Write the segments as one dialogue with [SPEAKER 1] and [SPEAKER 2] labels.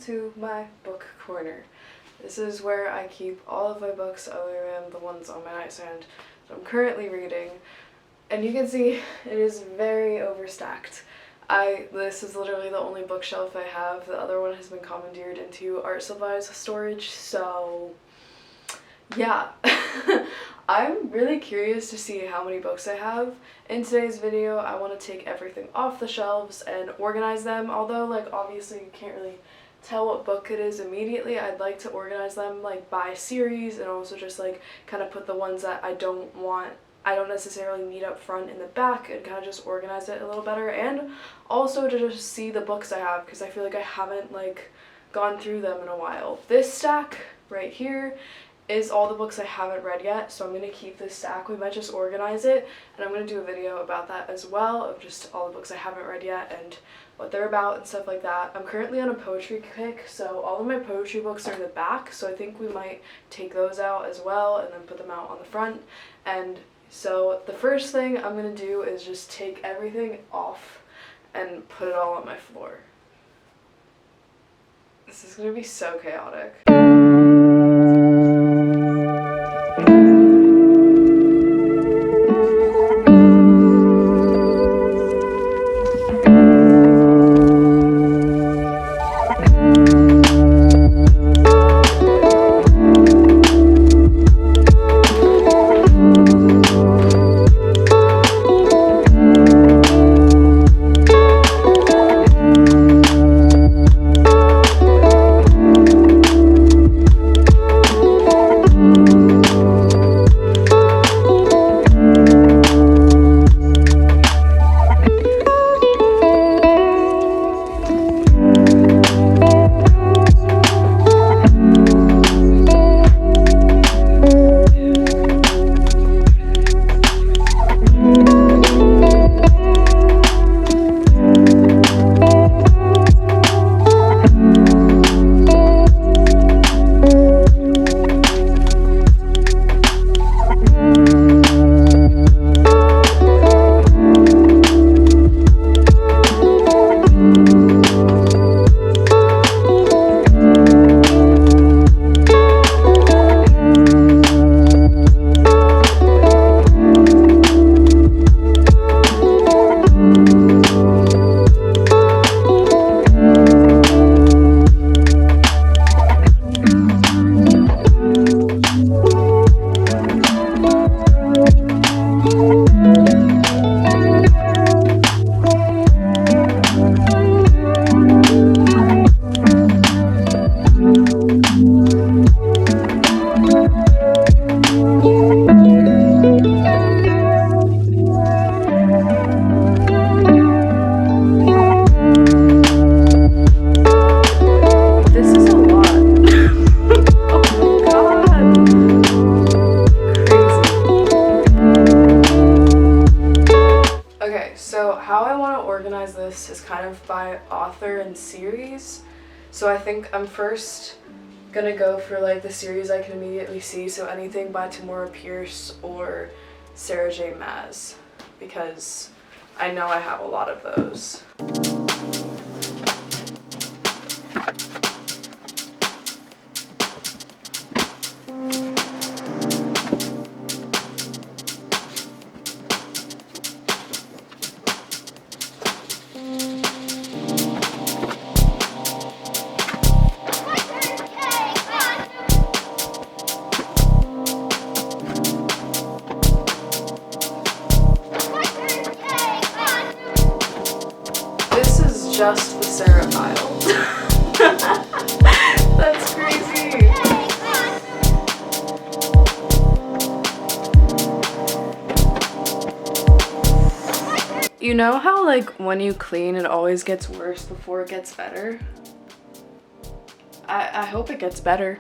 [SPEAKER 1] to my book corner. This is where I keep all of my books other than the ones on my nightstand that I'm currently reading. And you can see it is very overstacked. This is literally the only bookshelf I have. The other one has been commandeered into art supplies storage, so yeah. I'm really curious to see how many books I have. In today's video, I want to take everything off the shelves and organize them, although like obviously you can't really tell what book it is immediately. I'd like to organize them like by series and also just like kind of put the ones that I don't necessarily need up front in the back and kind of just organize it a little better, and also to just see the books I have because I feel like I haven't like gone through them in a while. This stack right here is all the books I haven't read yet, so I'm going to keep this stack. We might just organize it, and I'm going to do a video about that as well, of just all the books I haven't read yet and what they're about and stuff like that. I'm currently on a poetry kick, so all of my poetry books are in the back, so I think we might take those out as well and then put them out on the front. And so the first thing I'm going to do is just take everything off and put it all on my floor. This is going to be so chaotic. This is kind of by author and series, so I think I'm first gonna go for like the series I can immediately see, so anything by Tamora Pierce or Sarah J. Maas, because I know I have a lot of those. Just the Sarah pile. That's crazy. You know how like when you clean it always gets worse before it gets better? I hope it gets better.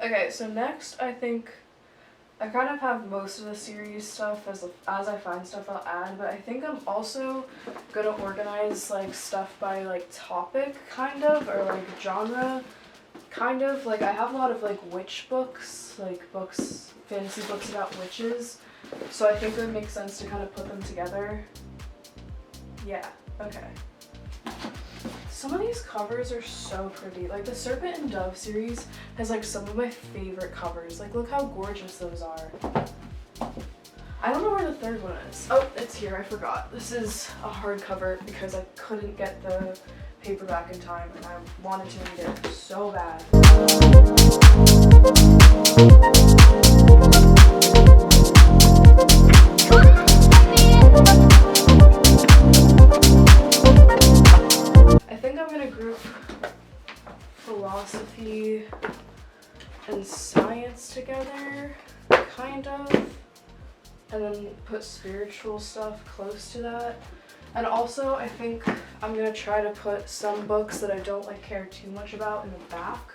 [SPEAKER 1] Okay, so next I think I kind of have most of the series stuff. As I find stuff I'll add, but I think I'm also gonna organize like stuff by like topic kind of, or like genre kind of. Like I have a lot of like witch books, like books, fantasy books about witches, so I think it would make sense to kind of put them together. Yeah, okay. Some of these covers are so pretty. Like the Serpent and Dove series has like some of my favorite covers. Like look how gorgeous those are. I don't know where the third one is. Oh, it's here, I forgot. This is a hardcover because I couldn't get the paperback in time and I wanted to read it so bad. I think I'm gonna group philosophy and science together, kind of, and then put spiritual stuff close to that. And also I think I'm gonna try to put some books that I don't like care too much about in the back.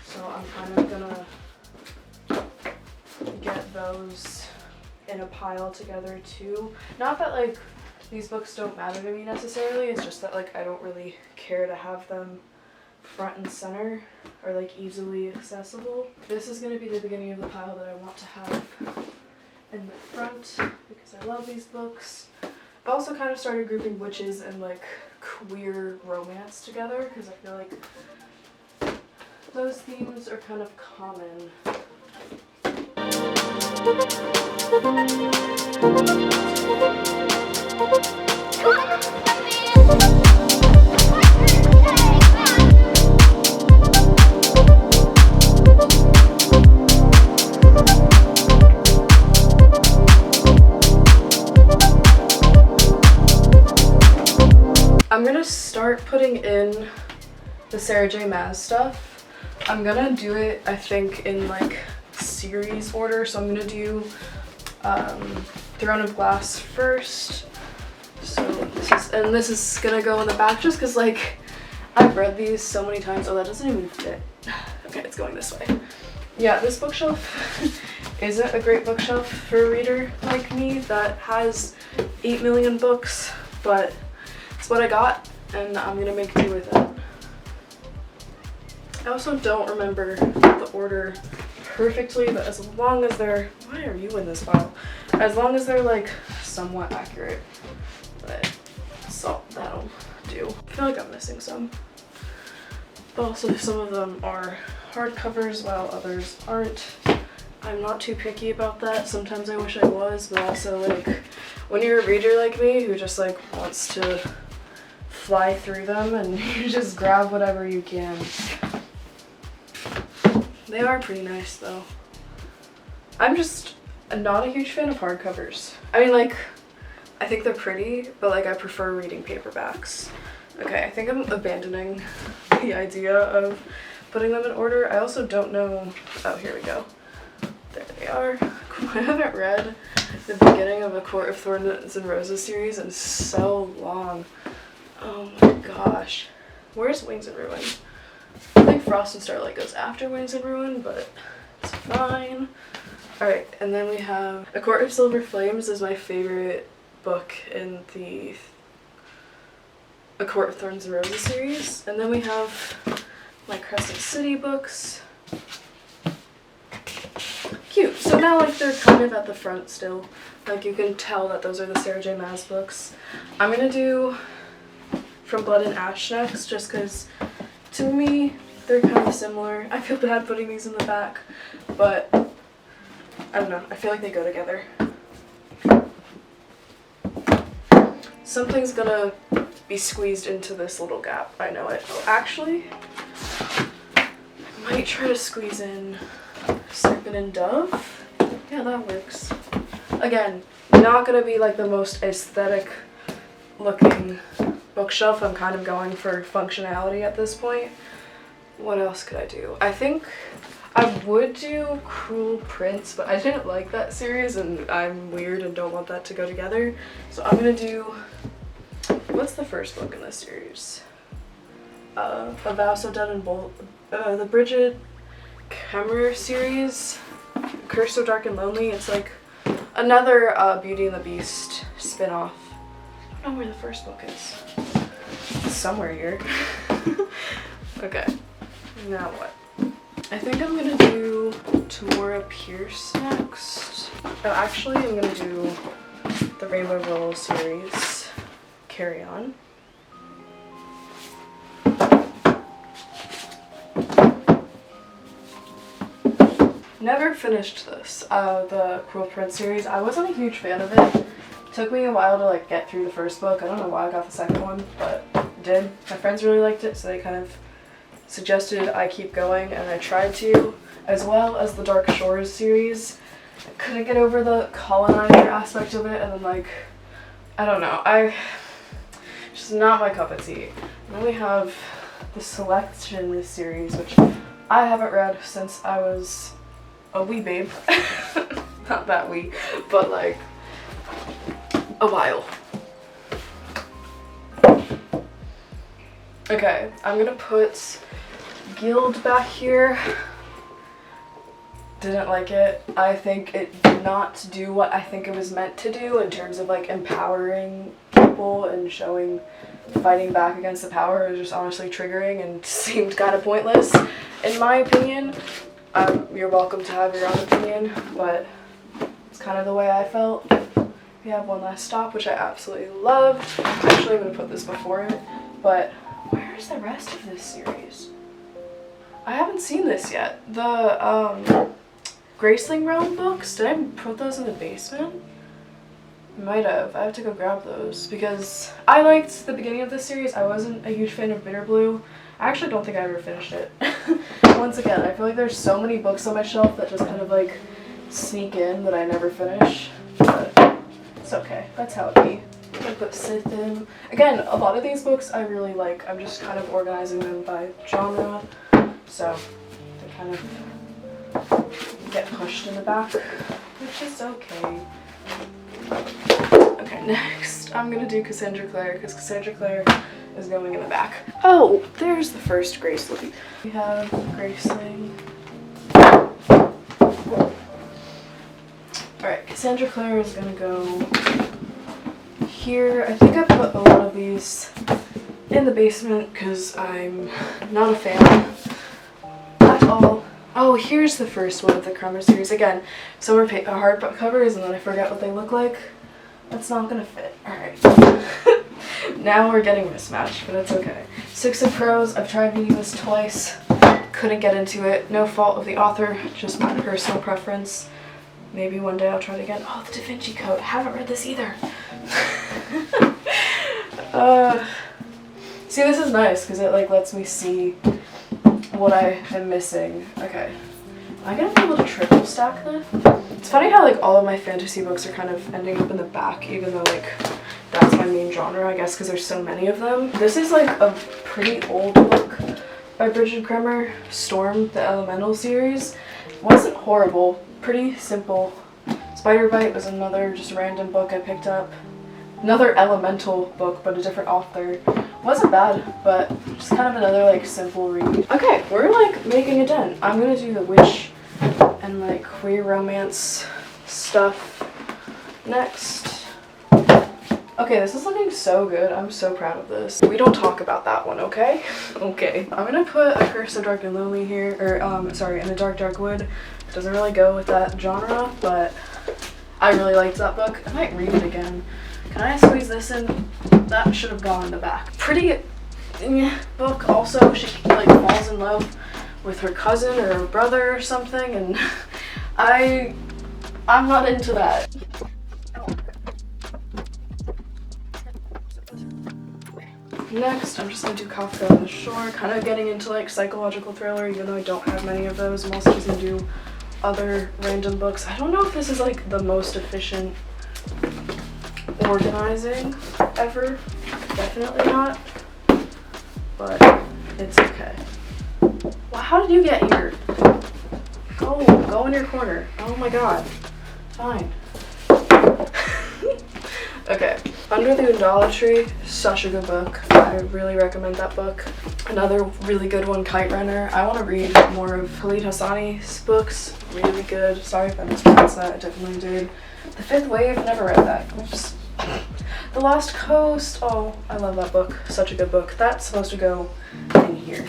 [SPEAKER 1] So I'm kind of gonna get those in a pile together too. Not that like these books don't matter to me necessarily, it's just that like I don't really care to have them front and center or like easily accessible. This is gonna be the beginning of the pile that I want to have in the front because I love these books. I've also kind of started grouping witches and like queer romance together because I feel like those themes are kind of common. I'm gonna start putting in the Sarah J. Maas stuff. I'm gonna do it, I think, in like series order. So I'm gonna do Throne of Glass first. So this is gonna go in the back just because like I've read these so many times. Oh, that doesn't even fit. Okay, it's going this way. Yeah, this bookshelf isn't a great bookshelf for a reader like me that has 8 million books, but it's what I got and I'm gonna make do with it. I also don't remember the order perfectly, but as long as they're, why are you in this file? As long as they're like somewhat accurate, but so that'll do. I feel like I'm missing some. But also some of them are hardcovers while others aren't. I'm not too picky about that. Sometimes I wish I was, but also like when you're a reader like me who just like wants to fly through them and you just grab whatever you can. They are pretty nice though. I'm just not a huge fan of hardcovers. I mean like, I think they're pretty, but like I prefer reading paperbacks. Okay, I think I'm abandoning the idea of putting them in order. I also don't know, oh here we go. There they are. I haven't read the beginning of A Court of Thorns and Roses series in so long. Oh my gosh. Where's Wings and Ruin? I think Frost and Starlight goes after Wings and Ruin, but it's fine. Alright, and then we have A Court of Silver Flames is my favorite book in the A Court of Thorns and Roses series. And then we have my Crescent City books. Cute. So now like they're kind of at the front still. Like you can tell that those are the Sarah J. Maas books. I'm gonna do From Blood and Ash next just because to me they're kind of similar. I feel bad putting these in the back, but I don't know. I feel like they go together. Something's gonna be squeezed into this little gap. I know it. Oh, actually, I might try to squeeze in Serpent and Dove. Yeah, that works. Again, not gonna be like the most aesthetic looking bookshelf. I'm kind of going for functionality at this point. What else could I do? I think I would do Cruel Prince, but I didn't like that series and I'm weird and don't want that to go together. So I'm gonna do, what's the first book in this series? A Vow So Dead and Bold, the Bridget Kemmerer series. Curse So Dark and Lonely. It's like another Beauty and the Beast spin-off. I don't know where the first book is. It's somewhere here. Okay, now what? I think I'm gonna do Tamora Pierce next. Oh, actually, I'm gonna do the Rainbow Roll series, Carry On. Never finished this, the Cruel Prince series. I wasn't a huge fan of it. Took me a while to like get through the first book. I don't know why I got the second one, but I did. My friends really liked it, so they kind of suggested I keep going, and I tried to, as well as the Dark Shores series. I couldn't get over the colonizer aspect of it, and then like, I don't know, just not my cup of tea. And then we have the Selection series, which I haven't read since I was a wee babe. Not that wee, but like a while. Okay, I'm gonna put Guild back here. Didn't like it. I think it did not do what I think it was meant to do in terms of like empowering people and showing fighting back against the power. It was just honestly triggering and seemed kind of pointless in my opinion. You're welcome to have your own opinion, but it's kind of the way I felt. We have One Last Stop, which I absolutely loved. Actually, I'm going to put this before it, but where is the rest of this series? I haven't seen this yet. The Graceling Realm books, did I put those in the basement? I might have. I have to go grab those because I liked the beginning of this series. I wasn't a huge fan of Bitter Blue. I actually don't think I ever finished it. Once again, I feel like there's so many books on my shelf that just kind of like sneak in that I never finish, but it's okay. That's how it be. I put Sith in. Again, a lot of these books I really like. I'm just kind of organizing them by genre, so they kind of get pushed in the back, which is okay. Okay, next I'm gonna do Cassandra Clare because Cassandra Clare is going in the back. Oh, there's the first Graceling. We have Graceling. Alright, Cassandra Clare is gonna go here. I think I put a lot of these in the basement because I'm not a fan at all. Oh, here's the first one of the Crummer series. Again, some are hardcovers and then I forget what they look like. That's not gonna fit. Alright. Now we're getting mismatched, but it's okay. Six of Crows, I've tried reading this twice. Couldn't get into it. No fault of the author, just my personal preference. Maybe one day I'll try it again. Oh, the Da Vinci Code. I haven't read this either. See, this is nice because it like lets me see what I am missing. Okay. Am I gonna be able to triple stack this? It's funny how like all of my fantasy books are kind of ending up in the back, even though like that's my main genre, I guess, because there's so many of them. This is like a pretty old book by Bridget Kremer, Storm, the Elemental series. It wasn't horrible, pretty simple. Spider Bite was another just random book I picked up. Another Elemental book, but a different author. Wasn't bad, but just kind of another like simple read. Okay, we're like making a dent. I'm gonna do the witch and like queer romance stuff next. Okay, this is looking so good. I'm so proud of this. We don't talk about that one, okay? Okay. I'm gonna put A Curse So Dark and Lonely here, or sorry, In the Dark Dark Wood. It doesn't really go with that genre, but I really liked that book. I might read it again. Can I squeeze this in? That should have gone in the back. Pretty book. Also, she like falls in love with her cousin or her brother or something, and I'm not into that. Next, I'm just gonna do Kafka on the Shore, kind of getting into like psychological thriller, even though I don't have many of those. I'm also just gonna do other random books. I don't know if this is like the most efficient organizing ever. Definitely not, but it's okay. Well, how did you get here? Go in your corner. Oh my god. Fine. Okay, Under the Undala Tree, such a good book. I really recommend that book. Another really good one, Kite Runner. I want to read more of Khalid Hassani's books. Really good. Sorry if I mispronounced that. I definitely did. The Fifth Wave, never read that. Oops. The Lost Coast. Oh, I love that book. Such a good book. That's supposed to go in here.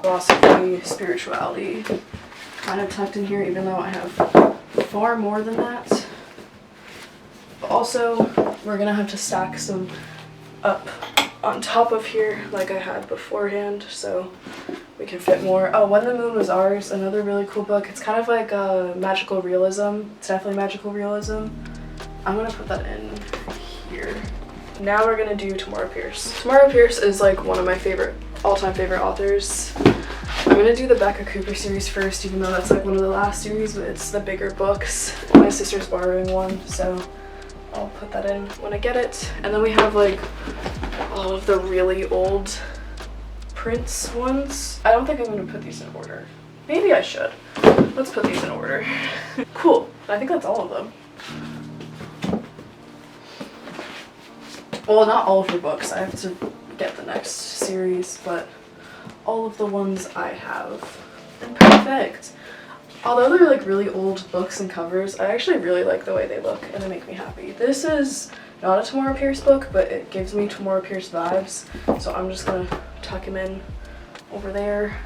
[SPEAKER 1] Philosophy, spirituality, kind of tucked in here, even though I have far more than that. But also, we're gonna have to stack some up on top of here like I had beforehand, so we can fit more. Oh, When the Moon Was Ours, another really cool book. It's kind of like magical realism. It's definitely magical realism. I'm gonna put that in here. Now we're gonna do Tamora Pierce. Tamora Pierce is like one of my all-time favorite authors. I'm gonna do the Becca Cooper series first, even though that's like one of the last series, but it's the bigger books. My sister's borrowing one, so I'll put that in when I get it. And then we have like all of the really old Prince ones. I don't think I'm gonna put these in order. Maybe I should. Let's put these in order. Cool. I think that's all of them. Well, not all of her books. I have to get the next series, but all of the ones I have. And perfect. Although they're like really old books and covers, I actually really like the way they look and they make me happy. This is not a Tamora Pierce book, but it gives me Tamora Pierce vibes, so I'm just gonna tuck him in over there.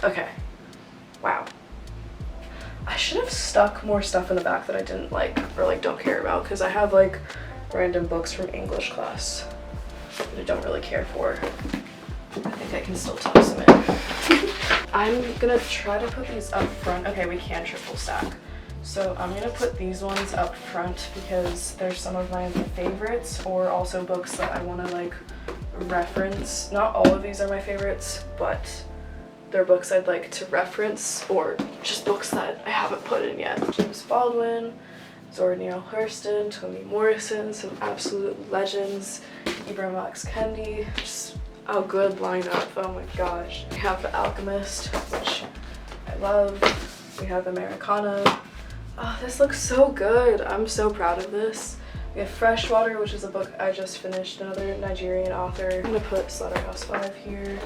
[SPEAKER 1] Okay. Wow. I should have stuck more stuff in the back that I didn't like or like don't care about, because I have like random books from English class that I don't really care for. I think I can still toss them in. I'm gonna try to put these up front. Okay, we can triple stack. So I'm gonna put these ones up front because they're some of my favorites, or also books that I wanna like reference. Not all of these are my favorites, but they're books I'd like to reference, or just books that I haven't put in yet. James Baldwin, Zora Neale Hurston, Toni Morrison, some absolute legends, Ibram X. Kendi, just a good lineup, oh my gosh. We have The Alchemist, which I love. We have Americana. Oh, this looks so good. I'm so proud of this. We have Freshwater, which is a book I just finished, another Nigerian author. I'm gonna put Slaughterhouse-Five here.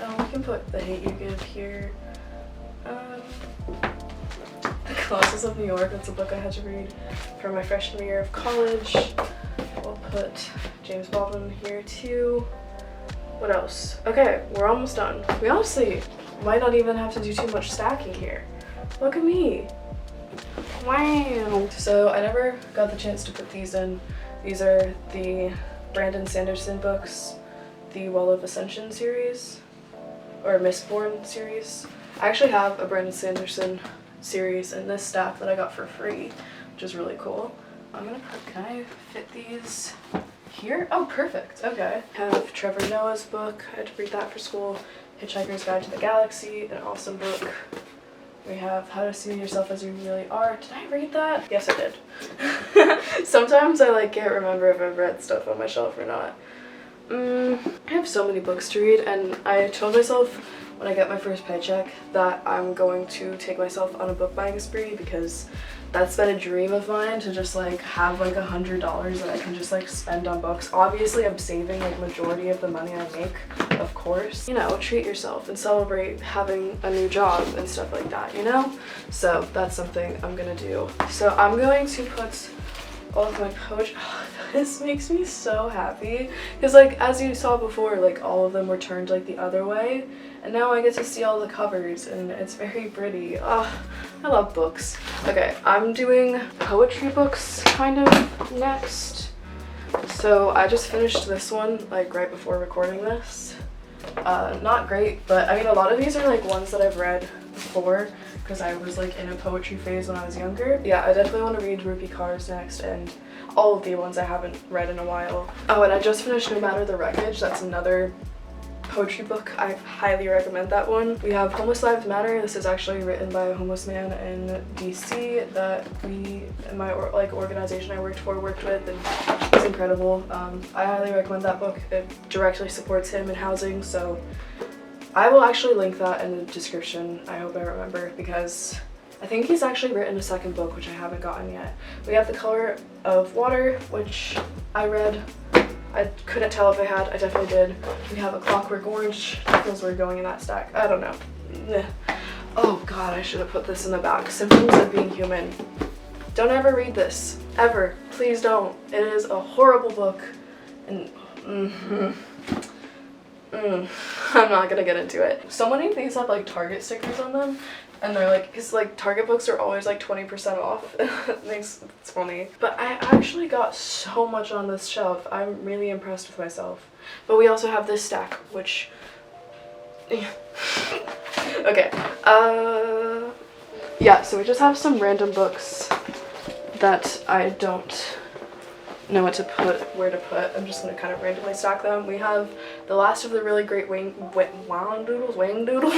[SPEAKER 1] Oh, we can put The Hate You Give here. The Colossus of New York, that's a book I had to read for my freshman year of college. We'll put James Baldwin here too. What else? Okay, we're almost done. We honestly might not even have to do too much stacking here. Look at me. Wow. So I never got the chance to put these in. These are the Brandon Sanderson books, the Wall of Ascension series, or Mistborn series. I actually have a Brandon Sanderson series in this stack that I got for free, which is really cool. I'm gonna put, can I fit these here? Oh, perfect, okay. I have Trevor Noah's book, I had to read that for school. Hitchhiker's Guide to the Galaxy, an awesome book. We have How to See Yourself As You Really Are. Did I read that? Yes, I did. Sometimes I like can't remember if I've read stuff on my shelf or not. I have so many books to read, and I told myself when I get my first paycheck that I'm going to take myself on a book buying spree, because that's been a dream of mine, to just like have like $100 that I can just like spend on books. Obviously I'm saving like majority of the money I make, of course. You know, treat yourself and celebrate having a new job and stuff like that, you know? So that's something I'm gonna do. So I'm going to put all of my poetry. This makes me so happy, because like as you saw before, like all of them were turned like the other way, and now I get to see all the covers and it's very pretty. Oh, I love books. Okay, I'm doing poetry books kind of next. So I just finished this one like right before recording this. Not great, but I mean a lot of these are like ones that I've read before, because I was like in a poetry phase when I was younger. Yeah, I definitely want to read Rupi Kaur's next, and all of the ones I haven't read in a while. Oh, and I just finished No Matter the Wreckage. That's another poetry book. I highly recommend that one. We have Homeless Lives Matter. This is actually written by a homeless man in DC that we, in my organization I worked with, and it's incredible. I highly recommend that book. It directly supports him in housing, so I will actually link that in the description. I hope I remember, because I think he's actually written a second book, which I haven't gotten yet. We have The Color of Water, which I read. I couldn't tell if I had. I definitely did. We have A Clockwork Orange. Those were going in that stack. I don't know. Ugh. Oh god, I should have put this in the back. Symptoms of Being Human. Don't ever read this. Ever. Please don't. It is a horrible book. And I'm not gonna get into it. So many of these have like Target stickers on them, and they're like, because like Target books are always like 20% off. It's funny. But I actually got so much on this shelf. I'm really impressed with myself. But we also have this stack, which okay. Yeah, so we just have some random books that I don't know what to put, where to put. I'm just gonna kind of randomly stack them. We have The Last of the Really Great Wang-Doodles.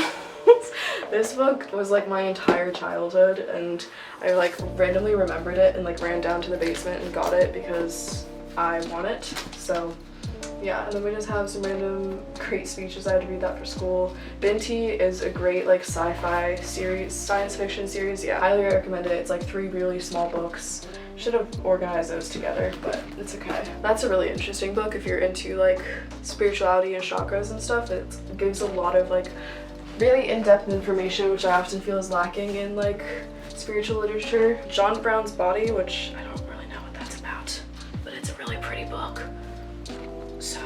[SPEAKER 1] This book was like my entire childhood, and I like randomly remembered it and like ran down to the basement and got it because I want it. So yeah, and then we just have some random great speeches. I had to read that for school. Binti is a great like sci-fi series, science fiction series. Yeah, highly recommend it. It's like 3 really small books. Should have organized those together, but it's okay. That's a really interesting book if you're into like spirituality and chakras and stuff. It gives a lot of like really in-depth information, which I often feel is lacking in like spiritual literature. John Brown's Body, which I don't really know what that's about, but it's a really pretty book. So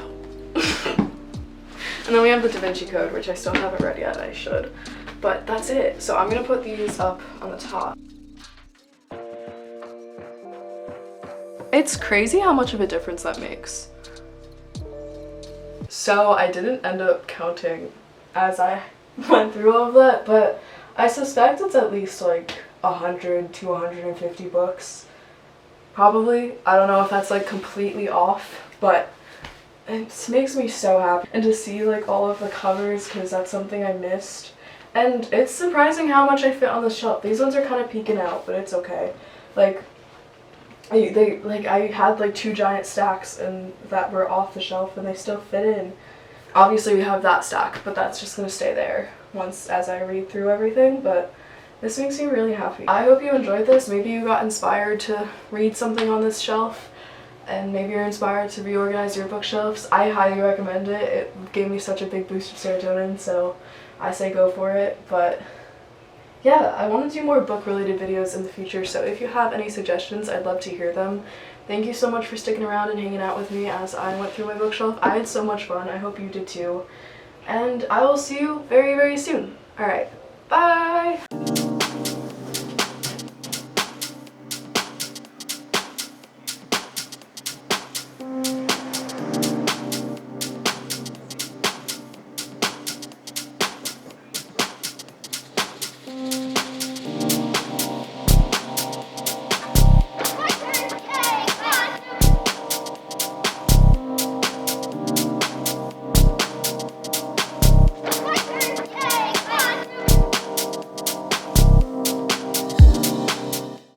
[SPEAKER 1] and then we have the Da Vinci Code, which I still haven't read yet. I should, but that's it. So I'm gonna put these up on the top. It's crazy how much of a difference that makes. So I didn't end up counting as I went through all of that, but I suspect it's at least like 100 to 150 books. Probably. I don't know if that's like completely off, but it makes me so happy. And to see like all of the covers, because that's something I missed. And it's surprising how much I fit on the shelf. These ones are kind of peeking out, but it's okay. Like I had like 2 giant stacks and that were off the shelf and they still fit in. Obviously we have that stack, but that's just gonna stay there once as I read through everything, but this makes me really happy. I hope you enjoyed this. Maybe you got inspired to read something on this shelf, and maybe you're inspired to reorganize your bookshelves. I highly recommend it. It gave me such a big boost of serotonin, so I say go for it. But yeah, I want to do more book-related videos in the future, so if you have any suggestions, I'd love to hear them. Thank you so much for sticking around and hanging out with me as I went through my bookshelf. I had so much fun. I hope you did too. And I will see you very, very soon. Alright, bye!